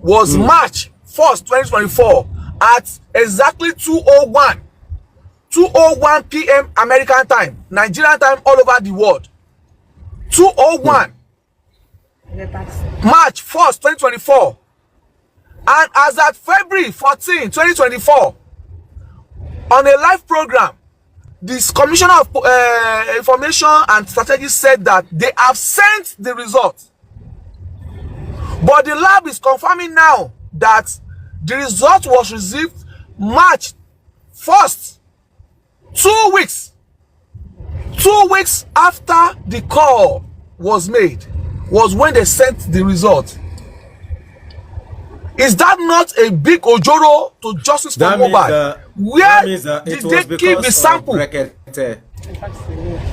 was March 1st, 2024 at exactly 2:01 p.m. American time, Nigerian time, all over the world. 2:01 March 1st, 2024. And as at February 14, 2024, on a live program, this Commissioner of Information and Strategy said that they have sent the result. But the lab is confirming now that the result was received March 1st, 2 weeks. 2 weeks after the call was made was when they sent the result. Is that not a big ojoro to justice for mohbad? Where did they keep the sample?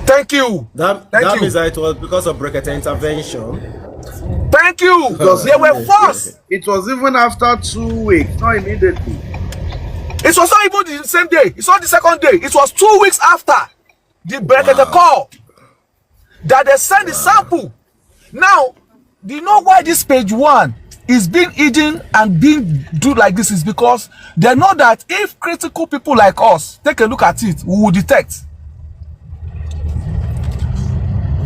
Thank you. That means that it was because of Brekete intervention. Thank you. Because they were forced. It was even after 2 weeks, not immediately. It was not even the same day. It's not the second day. It was 2 weeks after the Brekete call that they sent the sample. Now, do you know why this page 1 is being hidden and being do like this? Is because they know that if critical people like us take a look at it, we will detect.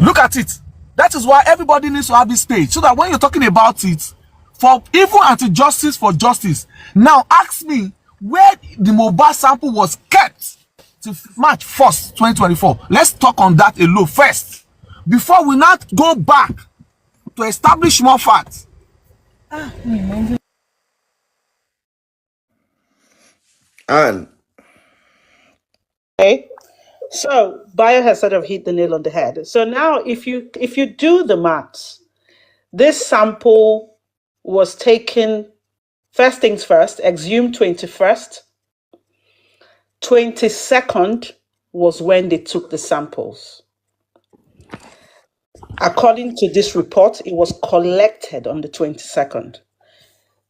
Look at it. That is why everybody needs to have this page, so that when you're talking about it, for even anti-justice for justice, now ask me where the mohbad sample was kept till March 1st, 2024. Let's talk on that alone first, before we not go back to establish more facts. And okay, so Bayo has sort of hit the nail on the head. So now if you do the maths, this sample was taken, first things first, exhumed 21st, 22nd was when they took the samples. According to this report, it was collected on the 22nd.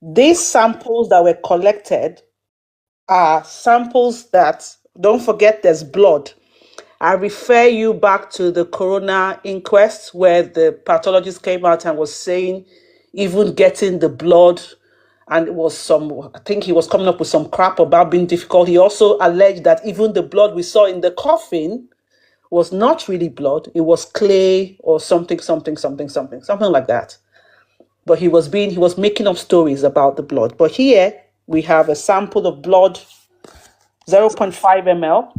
These samples that were collected are samples that, don't forget, there's blood. I refer you back to the coroner inquest where the pathologist came out and was saying even getting the blood, and it was I think he was coming up with some crap about being difficult. He also alleged that even the blood we saw in the coffin was not really blood. It was clay or something like that. But he was making up stories about the blood. But here we have a sample of blood, 0.5 ml.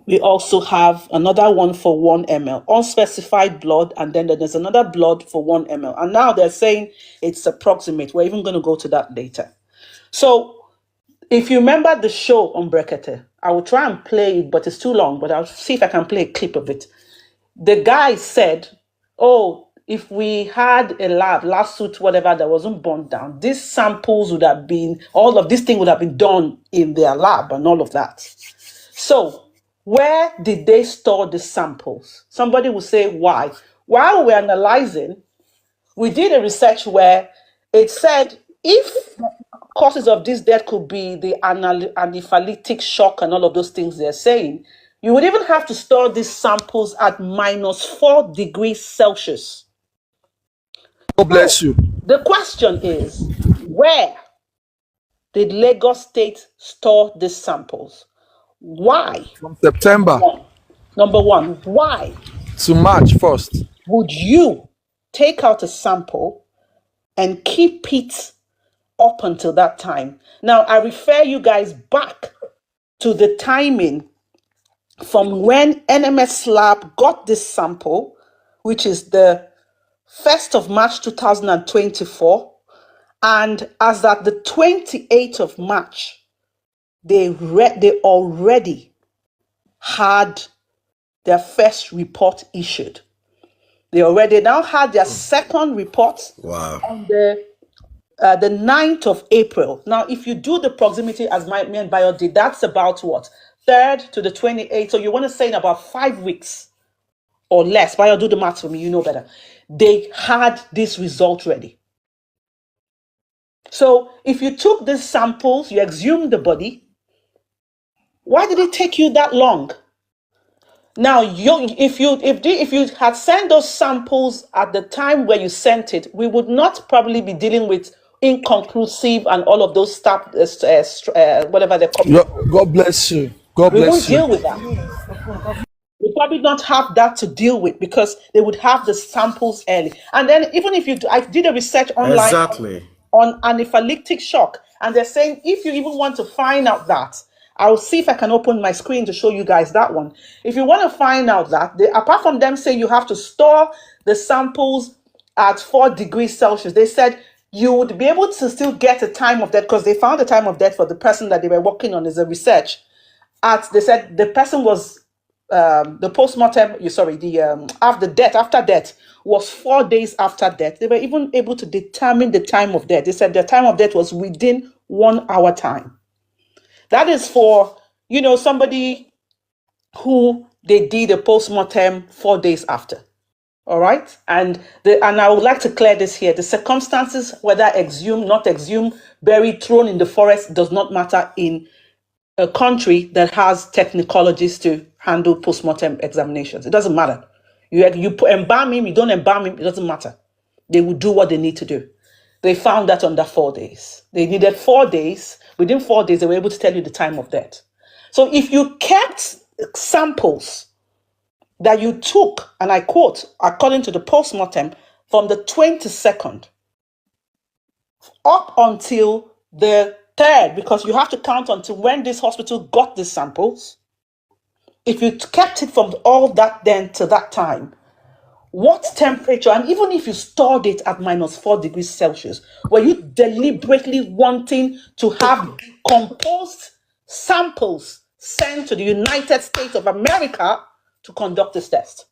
We also have another one for 1 ml, unspecified blood, and then there's another blood for 1 ml. And now they're saying it's approximate. We're even going to go to that later. So if you remember the show on Brekete, I will try and play it, but it's too long, but I'll see if I can play a clip of it. The guy said, oh, if we had a lab, lawsuit, whatever, that wasn't burned down, these samples would have been, all of this thing would have been done in their lab and all of that. So where did they store the samples? Somebody will say, why? While we're analyzing, we did a research where it said if causes of this death could be the anaphylactic shock and all of those things they're saying, you would even have to store these samples at -4 degrees Celsius. God bless you. The question is, where did Lagos State store these samples? Why? From September. Number one, why? To March 1st. Would you take out a sample and keep it up until that time? Now, I refer you guys back to the timing from when NMS Lab got this sample, which is the 1st of March 2024, and as at the 28th of March, they already had their first report issued. They already now had their second report on the 9th of April. Now, if you do the proximity as me and Bayo did, that's about what? 3rd to the 28th. So you want to say in about 5 weeks or less. Bayo, do the math for me, you know better. They had this result ready. So if you took these samples, you exhumed the body, why did it take you that long? Now, if you had sent those samples at the time where you sent it, we would not probably be dealing with, inconclusive and all of those stuff, whatever they call. God bless you. God We won't bless you. deal with that. We probably not have that to deal with because they would have the samples early. And then even if you, I did a research online Exactly. on anaphylactic shock, and they're saying if you even want to find out that, I'll see if I can open my screen to show you guys that one. If you want to find out that, apart from them saying you have to store the samples at 4 degrees Celsius, they said you would be able to still get a time of death because they found the time of death for the person that they were working on as a research. They said the person was the postmortem, after death was 4 days after death. They were even able to determine the time of death. They said the time of death was within 1 hour time. That is for, somebody who they did a postmortem 4 days after. All right. And I would like to clear this here. The circumstances, whether exhumed, not exhumed, buried, thrown in the forest, does not matter in a country that has technologists to handle postmortem examinations. It doesn't matter. You embalm him, you don't embalm him, it doesn't matter. They will do what they need to do. They found that under 4 days. They needed 4 days. Within 4 days, they were able to tell you the time of death. So if you kept samples that you took, and I quote, according to the postmortem, from the 22nd up until the 3rd, because you have to count until when this hospital got the samples. If you kept it from all that then to that time, what temperature, and even if you stored it at -4 degrees Celsius, were you deliberately wanting to have composed samples sent to the United States of America to conduct this test?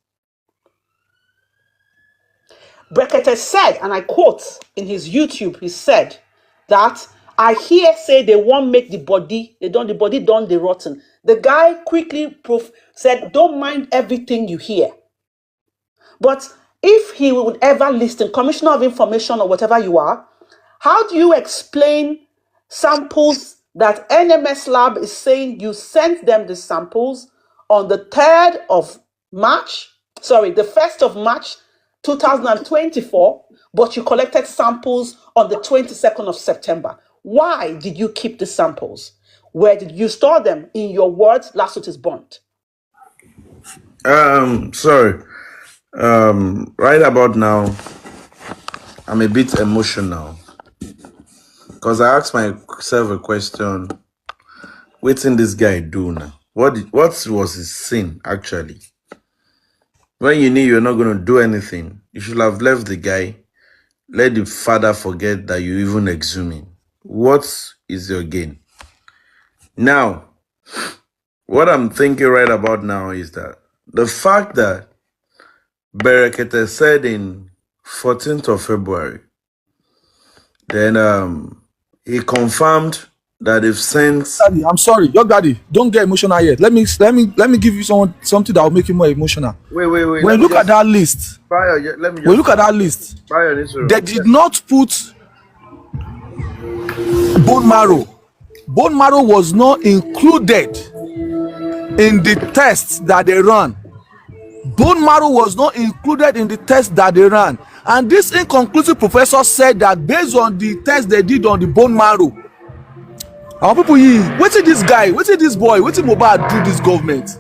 Brekete said, and I quote in his YouTube, he said that I hear say they won't make the body, the body done the rotten. The guy quickly said, don't mind everything you hear. But if he would ever listen, Commissioner of Information or whatever you are, how do you explain samples that NMS Lab is saying you sent them the samples on the 1st of March 2024, but you collected samples on the 22nd of September? Why did you keep the samples? Where did you store them? In your words, lawsuit is burnt. Sorry. Right about now, I'm a bit emotional because I asked myself a question: what did this guy do now? What was his sin actually? When you knew you're not going to do anything, you should have left the guy. Let the father forget that you even exhuming. What is your gain? Now, what I'm thinking right about now is that the fact that Berekete said in 14th of February, then he confirmed that they've sent. Daddy, I'm sorry, your daddy. Don't get emotional yet. Let me give you something that will make you more emotional. Wait. When you look at that list, they did not put bone marrow. Bone marrow was not included in the tests that they ran. Bone marrow was not included in the test that they ran. And this inconclusive professor said that based on the test they did on the bone marrow, our people, what did this guy, what did this boy, what did mohbad do this government?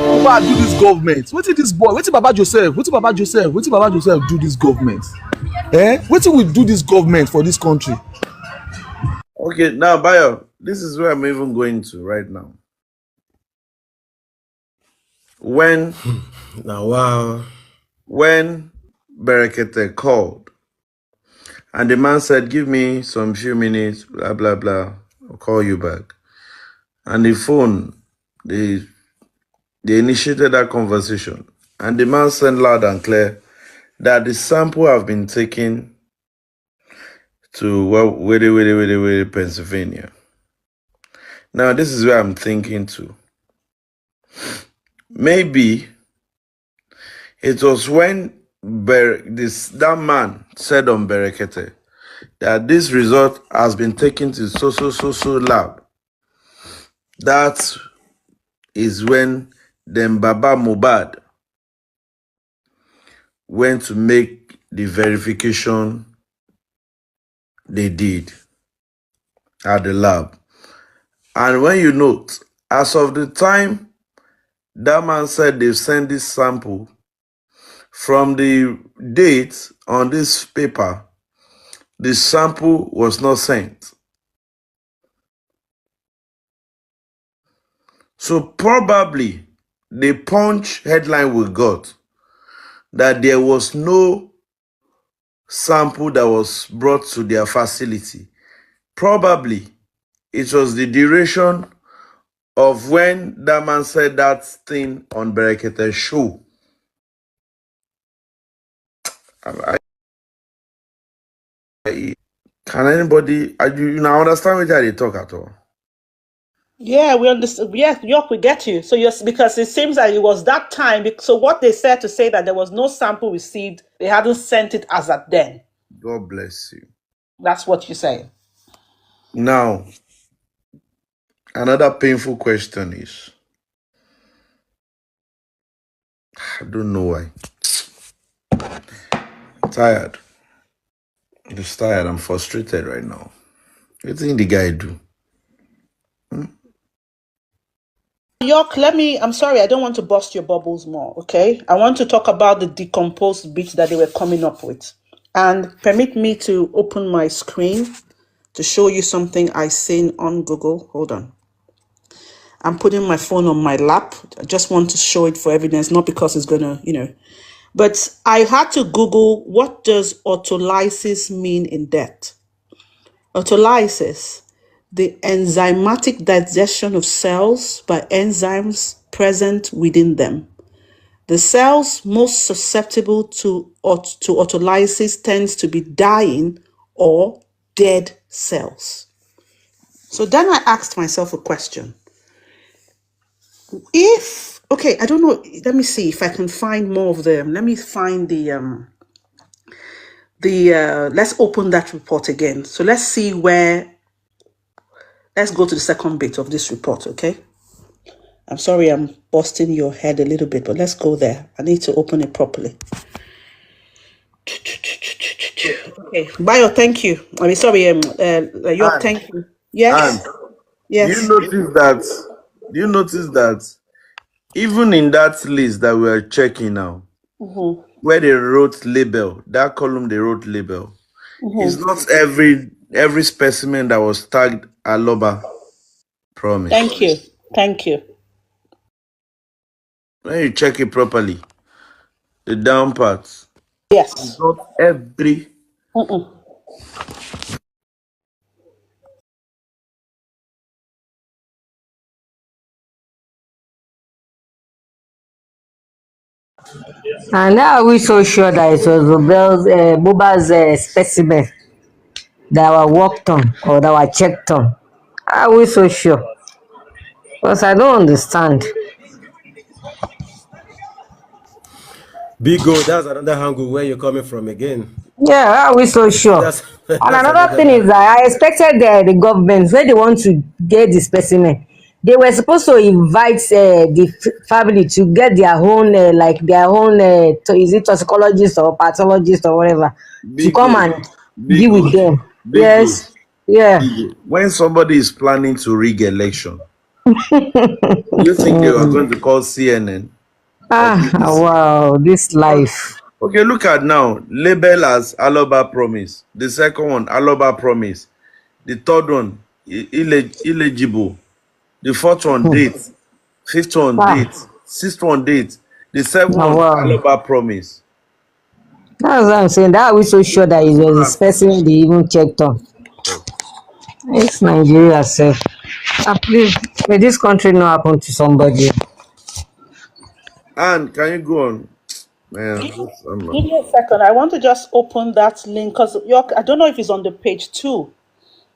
Mohbad do this government. What did this boy, what did Baba Joseph do this government? What did we do this government for this country? Okay, now, Bayo, this is where I'm even going to right now. When Berekete called and the man said, give me some few minutes, blah, blah, blah, I'll call you back. And the phone, they initiated that conversation. And the man said loud and clear that the sample have been taken to Pennsylvania. Now, this is where I'm thinking to. Maybe it was when that man said on Berekete that this result has been taken to so lab. That is when then Baba Mohbad went to make the verification they did at the lab. And when you note, as of the time that man said they've sent this sample, from the date on this paper, the sample was not sent. So probably the Punch headline we got that there was no sample that was brought to their facility. Probably it was the duration of when that man said that thing on Berekete's show. Can anybody, you now understand what they talk at all? Yeah, we understand. Yes, York, we get you. So yes, because it seems that it was that time. So what they said to say that there was no sample received, they hadn't sent it as at then. God bless you. That's what you say. Now, another painful question is, I don't know why. Tired. I'm just tired. I'm frustrated right now. What did the guy do? York, I'm sorry, I don't want to bust your bubbles more, okay? I want to talk about the decomposed bits that they were coming up with. And permit me to open my screen to show you something I seen on Google. Hold on. I'm putting my phone on my lap. I just want to show it for evidence, not because it's gonna, But I had to Google, what does autolysis mean in depth? Autolysis, the enzymatic digestion of cells by enzymes present within them. The cells most susceptible to autolysis tends to be dying or dead cells. So then I asked myself a question. I don't know, let me see if I can find more of them. Let me find let's open that report again. So let's see let's go to the second bit of this report, okay? I'm sorry I'm busting your head a little bit, but let's go there. I need to open it properly. Okay, Bayo, thank you. I mean, sorry, York, thank you. Yes? And Yes. do you notice that even in that list that we are checking now, where they wrote label, that column they wrote label, it's not every specimen that was tagged Aloba promise. Thank you. Thank you. When you check it properly, the down parts, Yes. not every. And how are we so sure that it was Mohbad's specimen that were worked on or that were checked on? How are we so sure? Because I don't understand. Big O, that's another angle where you're coming from again. Yeah, how are we so sure? That's And that's another another thing is angle. that I expected the government, when they want to get the specimen, they were supposed to invite the family to get their own, is it toxicologist or pathologist or whatever, to Big come O, and big be with O, them. big O, Yes, yeah. big O. When somebody is planning to rig election, do you think they are going to call CNN or Ah, BBC? wow, this life. Okay, look at now. Label as Aloba promise. The second one, Aloba promise. The third one, illegible. The fourth one, date. Fifth one, Ah, date. Sixth one, date. The seventh one, wow. Aloba promise. That's what I'm saying. That are we so sure that it was this person they even checked on. It's Nigeria self. Ah, please, may this country not happen to somebody. And can you go on? Man, Give me a second. I want to just open that link because I don't know if it's on the page 2.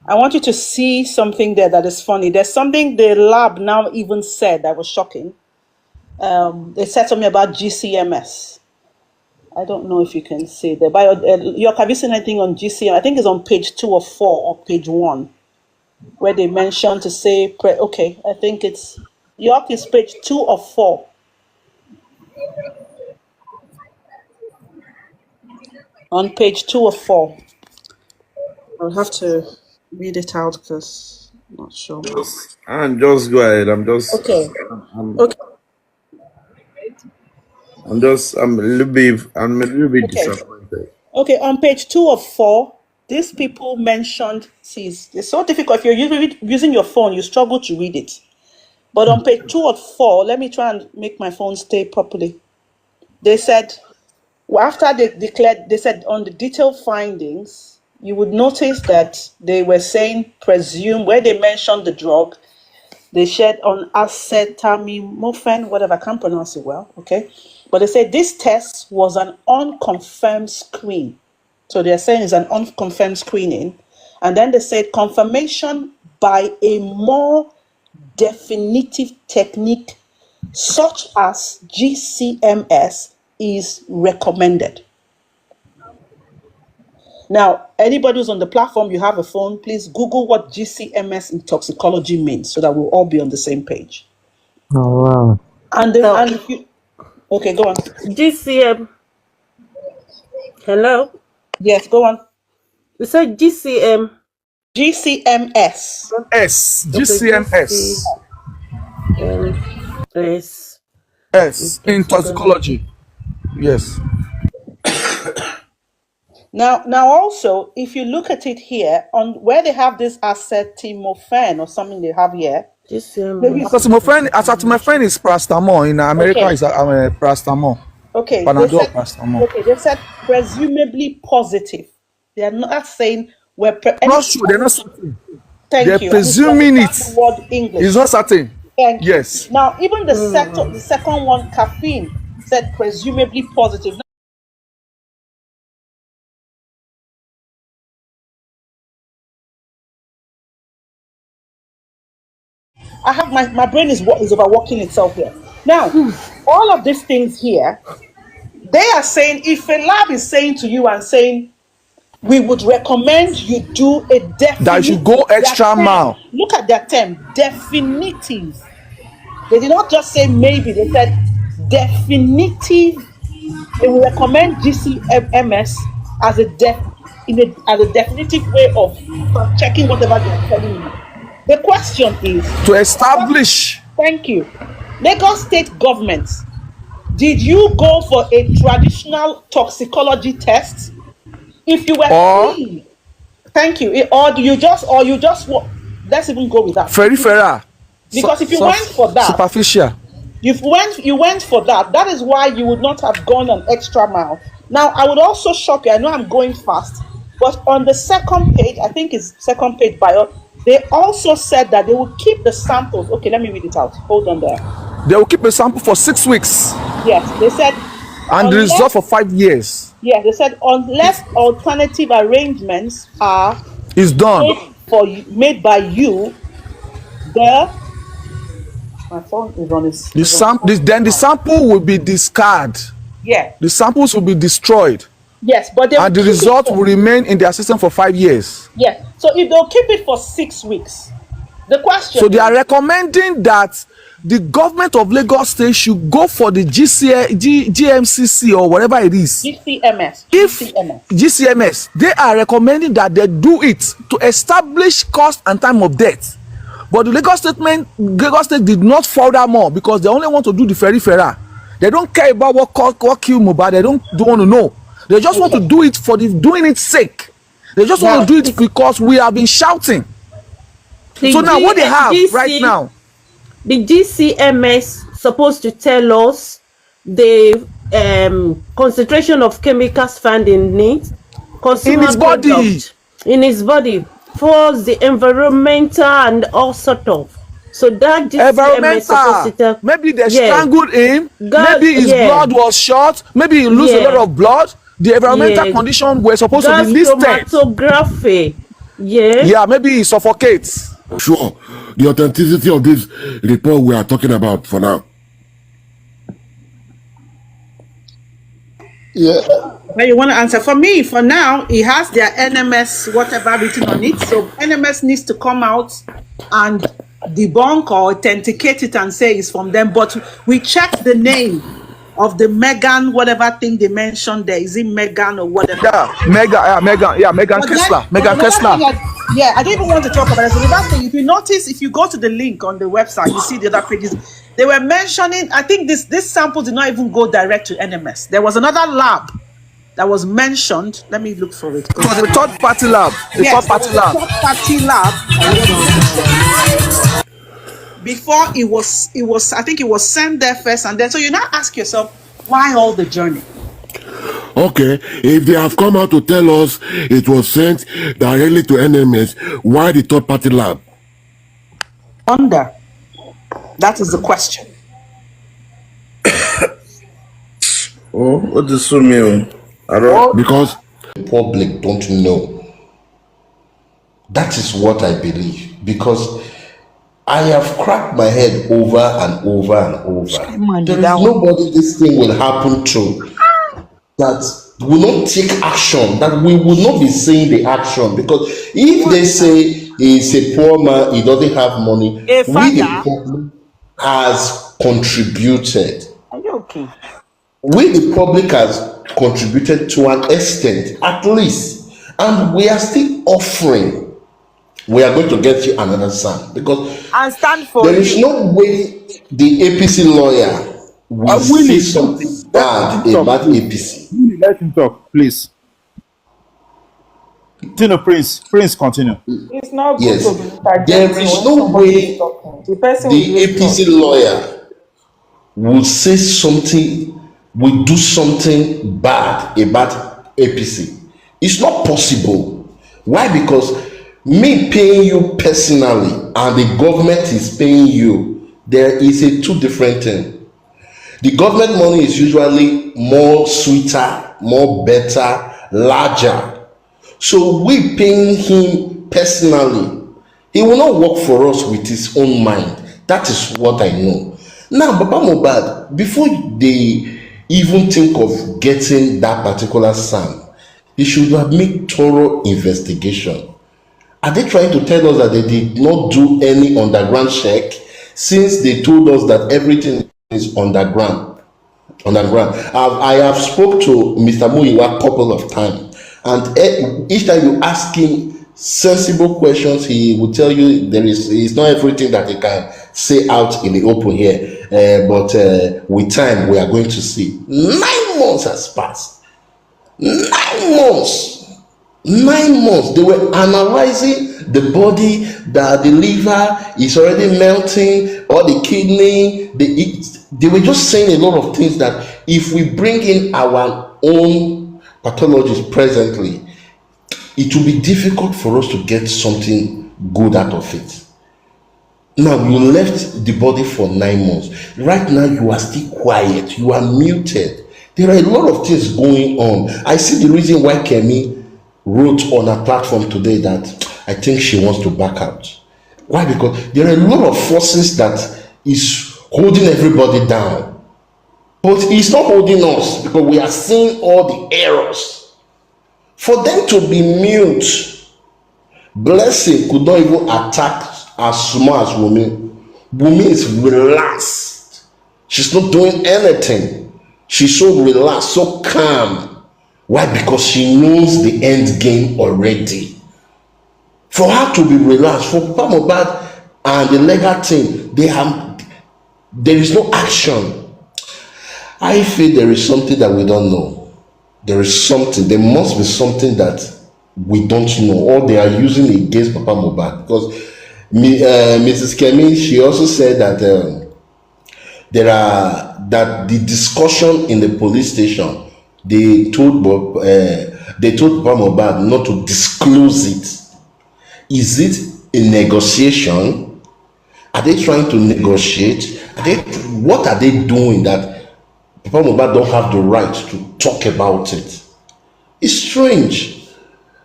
I want you to see something there that is funny. There's something the lab now even said that was shocking. They said something about GCMS. I don't know if you can see there. York, have you seen anything on GCM? I think it's on page 2 or 4 or page 1, where they mentioned to say, okay, I think it's, York is page 2 or 4. On page 2 of 4. I'll have to read it out because I'm not sure. And just go ahead. Okay. I'm a little bit Okay. disappointed. Okay, on page 2 of 4, these people mentioned, see, it's so difficult. If you're using your phone, you struggle to read it. But on page 2 of 4, let me try and make my phone stay properly. They said, after they declared, they said on the detailed findings, you would notice that they were saying presume, where they mentioned the drug, they said on acetaminophen, whatever, I can't pronounce it well, okay? But they said this test was an unconfirmed screen. So they're saying it's an unconfirmed screening. And then they said confirmation by a more definitive technique such as GCMS is recommended. Now, anybody who's on the platform, you have a phone, please Google what GCMS in toxicology means so that we'll all be on the same page. Oh wow. And if you, okay, go on. GCM. Hello? Yes, go on. You said GCM. GCMS. GCMS. S. S in toxicology. Yes. Now also, if you look at it here, on where they have this acetaminophen or something they have here. Acetaminophen is paracetamol. In America, Okay. Is paracetamol. Okay. Panadol, paracetamol. Okay, they said presumably positive. They are not saying we're Not sure. They're not certain. Thank They're you. presuming it. The word English. It's not certain. Thank you. Yes. Now, even the second one, caffeine, said presumably positive. I have my brain is overworking itself here. Now, all of these things here, they are saying if a lab is saying to you and saying we would recommend you do a definitive. That you should go extra mile. Look at their term, definitive. They did not just say maybe, they said definitive. They will recommend GCMS as a definitive way of checking whatever they are telling you. The question is to establish. Thank you. Lagos State government, did you go for a traditional toxicology test? If you were clean, thank you. Or you just let's even go with that. Peripheral. Because if you went for that, superficial. You went for that. That is why you would not have gone an extra mile. Now, I would also shock you. I know I'm going fast, but on the second page, I think it's second page bio, they also said that they will keep the samples. Okay, let me read it out. Hold on there. They will keep a sample for 6 weeks. Yes, they said. And the result for 5 years. Yeah, they said unless alternative arrangements are done made by you, my phone is on its. Then the sample will be discarded. Yeah. The samples will be destroyed. Yes, but and the result will remain in their system for 5 years. Yes. So if they'll keep it for 6 weeks, the question. So they are recommending that the government of Lagos State should go for the GMCC or whatever it is. GCMS, they are recommending that they do it to establish cause and time of death. But the Lagos State did not further more because they only want to do the peripheral. They don't care about what killed mohbad. They don't want to know. They just want to do it for the doing it sake. They just want to do it because we have been shouting. So now what they have right now, the GCMS supposed to tell us the concentration of chemicals found in it, in his body, for the environmental and all sort of. So that GCMS supposed to tell, maybe they strangled him, maybe his blood was short, maybe he lose a lot of blood. The environmental condition were supposed to be listed. Chromatography. Yeah, maybe he suffocates. Sure, the authenticity of this report we are talking about for now. Yeah. Well, you want to answer for me? For now, it has their NMS whatever written on it. So NMS needs to come out and debunk or authenticate it and say it's from them. But we checked the name of the Megan, whatever thing they mentioned there. Is it Megan or whatever? Megan Kessler. Megan Kessler. I don't even want to talk about it. So the last thing, if you notice, if you go to the link on the website, you see the other pages. They were mentioning, I think this sample did not even go direct to NMS. There was another lab that was mentioned. Let me look for it. It was a third party lab. Third party lab. Before it was, I think it was sent there first, and then so you now ask yourself, why all the journey? Okay, if they have come out to tell us it was sent directly to NMS, why the third party lab? Wonder. That is the question. Oh, what is so mean? I don't. Because The public don't know. That is what I believe, because I have cracked my head over and over and over. There is nobody this thing will happen to that will not take action, that we will not be seeing the action. Because if they say he's a poor man, he doesn't have money, we the public has contributed. Are you okay? We the public has contributed to an extent, at least, and we are still offering. We are going to get you another son, because And stand for there is no way the APC lawyer will say something bad about APC. Let him talk, please. Continue, Prince. Prince, continue. It's not good Yes, to be interjecting there is when no somebody way is talking. The person the will just APC talk. lawyer will say something, will do something bad about APC. It's not possible. Why? Because me paying you personally and the government is paying you, there is a two different thing. The government money is usually more sweeter, more better, larger. So we paying him personally, he will not work for us with his own mind. That is what I know. Now, Baba Mohbad, before they even think of getting that particular son, they should have made thorough investigation. Are they trying to tell us that they did not do any underground check, since they told us that everything is underground? I have spoke to Mr. Muyiwa a couple of times, and each time you ask him sensible questions, he will tell you it's not everything that he can say out in the open here. But with time, we are going to see. 9 months has passed. 9 months. 9 months. They were analyzing the body, that the liver is already melting, or the kidney. They were just saying a lot of things that if we bring in our own pathologists presently, it will be difficult for us to get something good out of it. Now, you left the body for 9 months. Right now, you are still quiet. You are muted. There are a lot of things going on. I see the reason why Kemi wrote on her platform today that I think she wants to back out. Why? Because there are a lot of forces that is holding everybody down. But it's not holding us, because we are seeing all the errors. For them to be mute, Blessing could not even attack as small as Wunmi. Wunmi is relaxed. She's not doing anything. She's so relaxed, so calm. Why? Because she knows the end game already. For her to be relaxed, for Papa Mohbad and the legal team, there is no action. I feel there is something that we don't know. There must be something that we don't know, or they are using against Papa Mohbad. Because Mrs. Kemi, she also said that that the discussion in the police station, they told Papa Mohbad not to disclose it. Is it a negotiation? Are they trying to negotiate? What are they doing that Papa Mohbad don't have the right to talk about it? It's strange.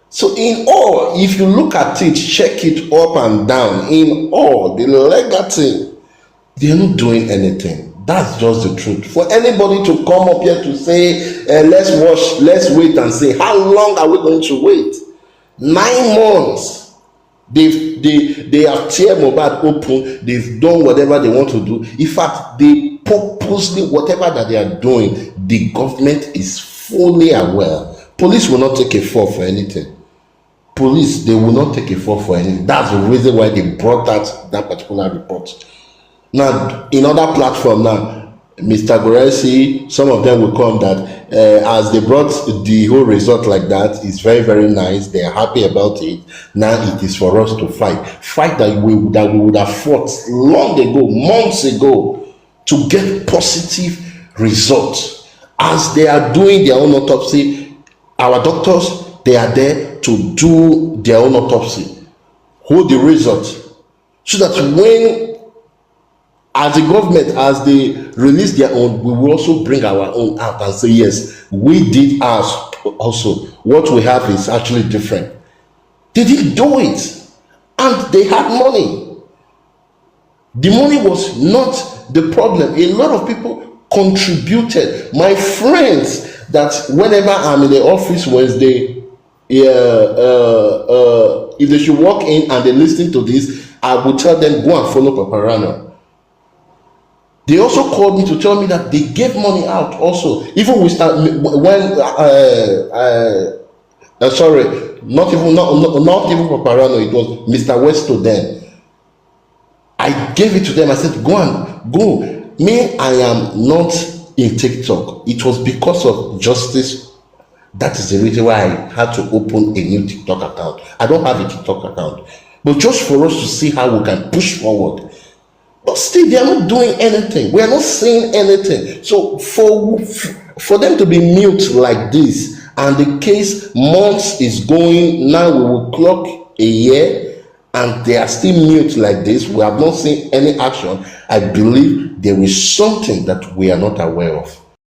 So in all, if you look at it, check it up and down, in all, the legal team, they're not doing anything. That's just the truth. For anybody to come up here to say, let's wait and say, how long are we going to wait? 9 months. They have tear Mohbad open. They've done whatever they want to do. In fact, they purposely, whatever that they are doing, the government is fully aware. Police will not take a fall for anything. Police, they will not take a fall for anything. That's the reason why they brought that particular report. Now, in other platform now, Mr. Goresi, some of them will come that as they brought the whole result like that, it's very, very nice. They are happy about it. Now it is for us to fight that we would have fought long ago, months ago, to get positive results. As they are doing their own autopsy, our doctors, they are there to do their own autopsy, hold the result, so that when, as the government, as they release their own, we will also bring our own out and say, yes, we did ours also. What we have is actually different. They didn't do it, and they had money. The money was not the problem. A lot of people contributed. My friends, that whenever I'm in the office Wednesday, if they should walk in and they listen to this, I will tell them, go and follow Paparano. They also called me to tell me that they gave money out also. Even we start when sorry, not even Paparano, it was Mr. Westo then. I gave it to them. I said, go. Me, I am not in TikTok. It was because of justice. That is the reason why I had to open a new TikTok account. I don't have a TikTok account. But just for us to see how we can push forward. But still, they are not doing anything. We are not saying anything. So for them to be mute like this, and the case months is going, now we will clock a year, and they are still mute like this. We have not seen any action. I believe there is something that we are not aware of.